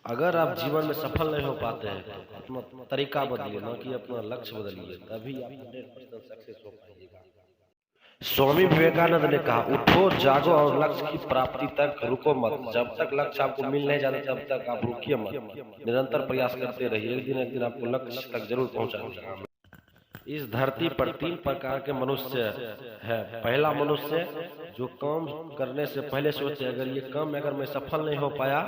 अगर आप जीवन में सफल नहीं हो पाते हैं तो अपना तरीका बदलिए, ना कि अपना लक्ष्य बदलिए, तभी आप 100% सक्सेस हो पाइएगा। स्वामी विवेकानंद ने कहा, उठो, जागो और लक्ष्य की प्राप्ति तक रुको मत। जब तक लक्ष्य आपको मिल नहीं जाता तब तक आप रुकिए मत, निरंतर प्रयास करते रहिए। एक दिन आपको लक्ष्य तक जरूर पहुंचा देगा। इस धरती पर 3 प्रकार के मनुष्य है। पहला मनुष्य जो काम करने से पहले सोचे, अगर ये काम अगर मैं सफल नहीं हो पाया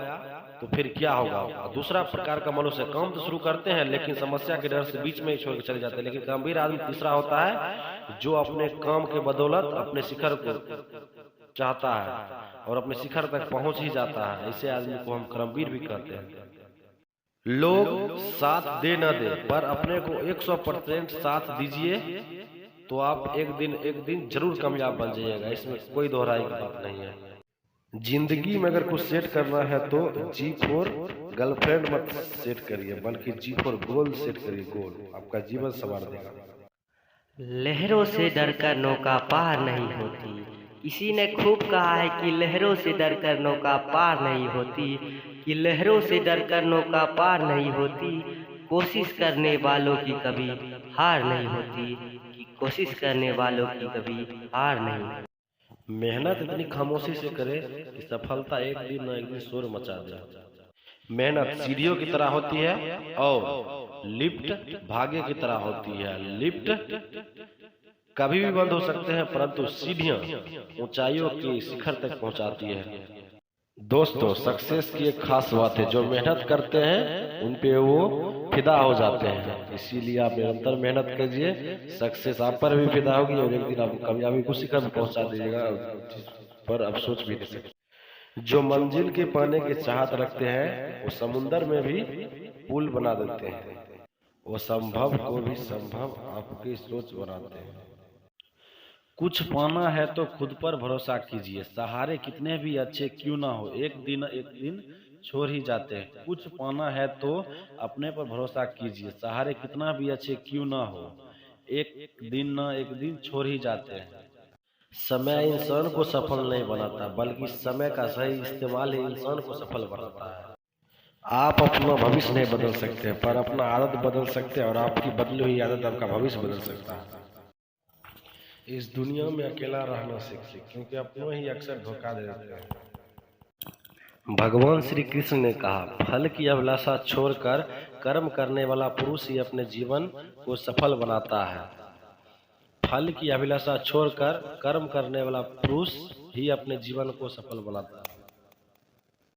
तो फिर क्या होगा। दूसरा प्रकार का मनुष्य, काम तो शुरू करते हैं लेकिन समस्या के डर से बीच में ही छोड़ के चले जाते हैं। लेकिन गंभीर आदमी तीसरा होता है जो अपने काम के बदौलत अपने शिखर को चाहता है और अपने शिखर तक पहुंच ही जाता है। ऐसे आदमी को हम कर्मवीर भी कहते हैं। लोग साथ दे न दे, पर अपने को 100% साथ दीजिए तो आप एक दिन जरूर कामयाब बन जाइएगा। इसमें कोई दोहराई की बात नहीं है। जिंदगी में अगर कुछ सेट करना है तो G4 गर्लफ्रेंड मत सेट करिए, बल्कि G4 गोल सेट करिए। गोल आपका जीवन संवार देगा। लहरों से डरकर नौका पार नहीं होती। किसी ने खूब कहा है कि लहरों से डरकर नौका पार नहीं होती, कि लहरों से डरकर नौका पार नहीं होती। कोशिश करने वालों की कभी हार नहीं होती, कि कोशिश करने वालों की कभी हार नहीं होती। मेहनत इतनी खामोशी से करे कि सफलता एक दिन न एक दिन शोर मचा दे। मेहनत सीढ़ियों की तरह होती है और लिफ्ट भागे की तरह होती है। लिफ्ट कभी भी बंद हो सकते हैं, परंतु सीढ़ियां ऊंचाइयों के शिखर तक पहुंचाती है। दोस्तों, सक्सेस की एक खास बात है, जो मेहनत करते हैं उन पे वो फिदा हो जाते हैं। इसीलिए आप निरंतर मेहनत कीजिए, सक्सेस आप पर भी फिदा होगी और एक दिन आप कामयाबी को शिखर में पहुंचा दीजिएगा, पर आप सोच भी नहीं सकते। जो मंजिल के पाने की चाहत रखते हैं वो समुंदर में भी पुल बना देते हैं। वो संभव को भी संभव आपकी सोच बनाते हैं। कुछ पाना है तो खुद पर भरोसा कीजिए, सहारे कितने भी अच्छे क्यों ना हो एक दिन छोड़ ही जाते हैं। कुछ पाना है तो अपने पर भरोसा कीजिए, सहारे कितना भी अच्छे क्यों ना हो एक दिन छोड़ ही जाते हैं। समय इंसान को सफल नहीं बनाता, बल्कि समय का सही इस्तेमाल ही इंसान को सफल बनाता है। आप अपना भविष्य नहीं बदल सकते, पर अपना आदत बदल सकते हैं और आपकी बदली हुई आदत आपका भविष्य बदल सकता है। इस दुनिया में अकेला रहना सीखिए, क्योंकि अपनों ही अक्सर धोखा दे देते हैं। भगवान श्री कृष्ण ने कहा, फल की अभिलाषा छोड़कर कर्म करने वाला पुरुष ही अपने जीवन को सफल बनाता है। फल की अभिलाषा छोड़कर कर्म करने वाला पुरुष ही अपने जीवन को सफल बनाता है।